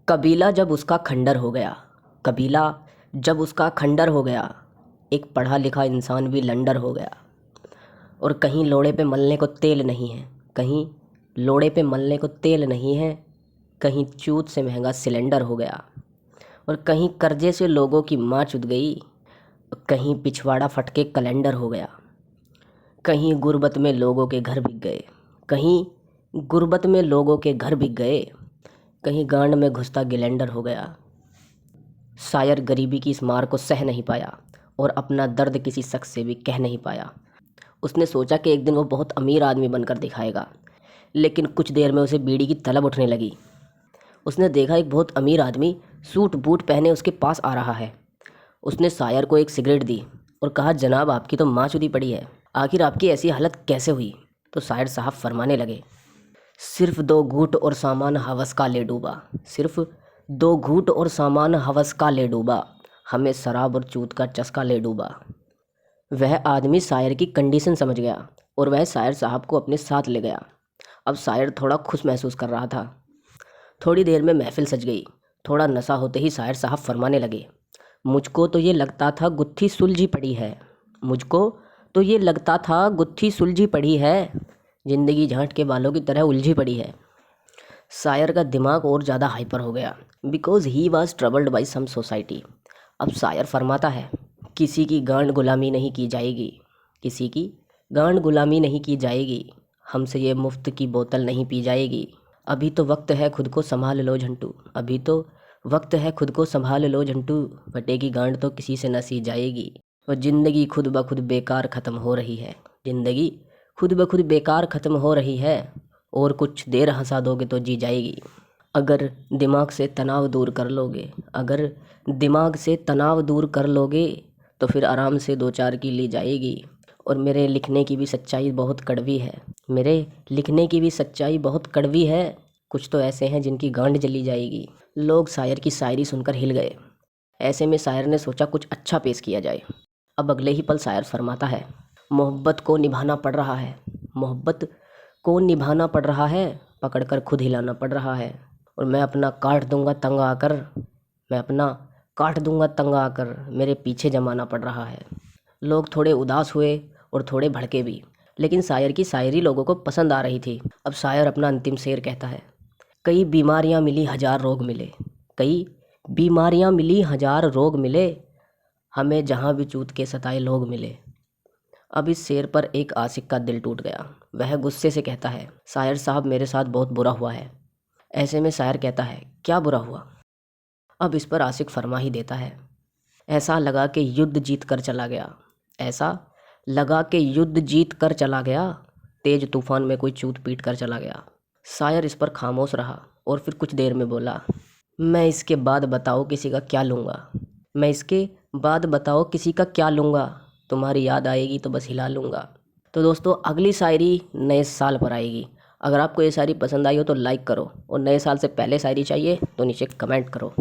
कबीला जब उसका खंडर हो गया, कबीला जब उसका खंडर हो गया, एक पढ़ा लिखा इंसान भी लंडर हो गया। और कहीं लोड़े पे मलने को तेल नहीं है, कहीं लोड़े पे मलने को तेल नहीं है, कहीं चूत से महंगा सिलेंडर हो गया। और कहीं कर्जे से लोगों की माँ चुद गई, कहीं पिछवाड़ा फटके कैलेंडर हो गया। कहीं गुर्बत में लोगों के घर बिक गए, कहीं गुर्बत में लोगों के घर बिक गए, कहीं गांड में घुसता गिलेंडर हो गया। शायर गरीबी की इस मार को सह नहीं पाया और अपना दर्द किसी शख्स से भी कह नहीं पाया। उसने सोचा कि एक दिन वो बहुत अमीर आदमी बनकर दिखाएगा, लेकिन कुछ देर में उसे बीड़ी की तलब उठने लगी। उसने देखा एक बहुत अमीर आदमी सूट बूट पहने उसके पास आ रहा है। उसने शायर को एक सिगरेट दी और कहा, जनाब आपकी तो माँ चुदी पड़ी है, आखिर आपकी ऐसी हालत कैसे हुई? तो शायर साहब फरमाने लगे, सिर्फ 2 घूंट और सामान हवस का ले डूबा, सिर्फ 2 घूंट और सामान हवस का ले डूबा, हमें शराब और चूत का चस्का ले डूबा। वह आदमी शायर की कंडीशन समझ गया और वह शायर साहब को अपने साथ ले गया। अब शायर थोड़ा खुश महसूस कर रहा था। थोड़ी देर में महफिल सज गई। थोड़ा नशा होते ही शायर साहब फरमाने लगे, मुझको तो ये लगता था गुत्थी सुलझी पड़ी है, मुझको तो ये लगता था गुत्थी सुलझी पड़ी है, ज़िंदगी झांट के बालों की तरह उलझी पड़ी है। शायर का दिमाग और ज़्यादा हाइपर हो गया, because he was troubled by some society. अब शायर फरमाता है, किसी की गांड गुलामी नहीं की जाएगी, किसी की गांड गुलामी नहीं की जाएगी, हमसे ये मुफ्त की बोतल नहीं पी जाएगी। अभी तो वक्त है खुद को संभाल लो झंटू, अभी तो वक्त है खुद को संभाल लो झंटू, बटेगी गांड तो किसी से न सी जाएगी। और ज़िंदगी खुद ब खुद बेकार ख़त्म हो रही है, ज़िंदगी खुद ब खुद बेकार ख़त्म हो रही है, और कुछ देर हंसा दोगे तो जी जाएगी। अगर दिमाग से तनाव दूर कर लोगे, अगर दिमाग से तनाव दूर कर लोगे तो फिर आराम से 2-4 की ली जाएगी। और मेरे लिखने की भी सच्चाई बहुत कड़वी है, मेरे लिखने की भी सच्चाई बहुत कड़वी है, कुछ तो ऐसे हैं जिनकी गांड जली जाएगी। लोग शायर की शायरी सुनकर हिल गए। ऐसे में शायर ने सोचा कुछ अच्छा पेश किया जाए। अब अगले ही पल शायर फरमाता है, मोहब्बत को निभाना पड़ रहा है, मोहब्बत को निभाना पड़ रहा है, पकड़कर खुद हिलाना पड़ रहा है, और मैं अपना काट दूंगा तंग आकर, मैं अपना काट दूंगा तंग आकर, मेरे पीछे जमाना पड़ रहा है। लोग थोड़े उदास हुए और थोड़े भड़के भी, लेकिन शायर की शायरी लोगों को पसंद आ रही थी। अब शायर अपना अंतिम शेर कहता है, कई बीमारियां मिली 1000 रोग मिले, कई बीमारियां मिली 1000 रोग मिले, हमें जहाँ भी चूत के सताए लोग मिले। अब इस शेर पर एक आशिक का दिल टूट गया। वह गुस्से से कहता है, शायर साहब मेरे साथ बहुत बुरा हुआ है। ऐसे में शायर कहता है, क्या बुरा हुआ? अब इस पर आशिक फरमा ही देता है, ऐसा लगा कि युद्ध जीत कर चला गया, ऐसा लगा कि युद्ध जीत कर चला गया, तेज तूफान में कोई चूत पीट कर चला गया। शायर इस पर खामोश रहा और फिर कुछ देर में बोला, मैं इसके बाद बताओ किसी का क्या लूँगा, मैं इसके बाद बताओ किसी का क्या लूँगा, तुम्हारी याद आएगी तो बस हिला लूँगा। तो दोस्तों अगली शायरी नए साल पर आएगी। अगर आपको ये शायरी पसंद आई हो तो लाइक करो, और नए साल से पहले शायरी चाहिए तो नीचे कमेंट करो।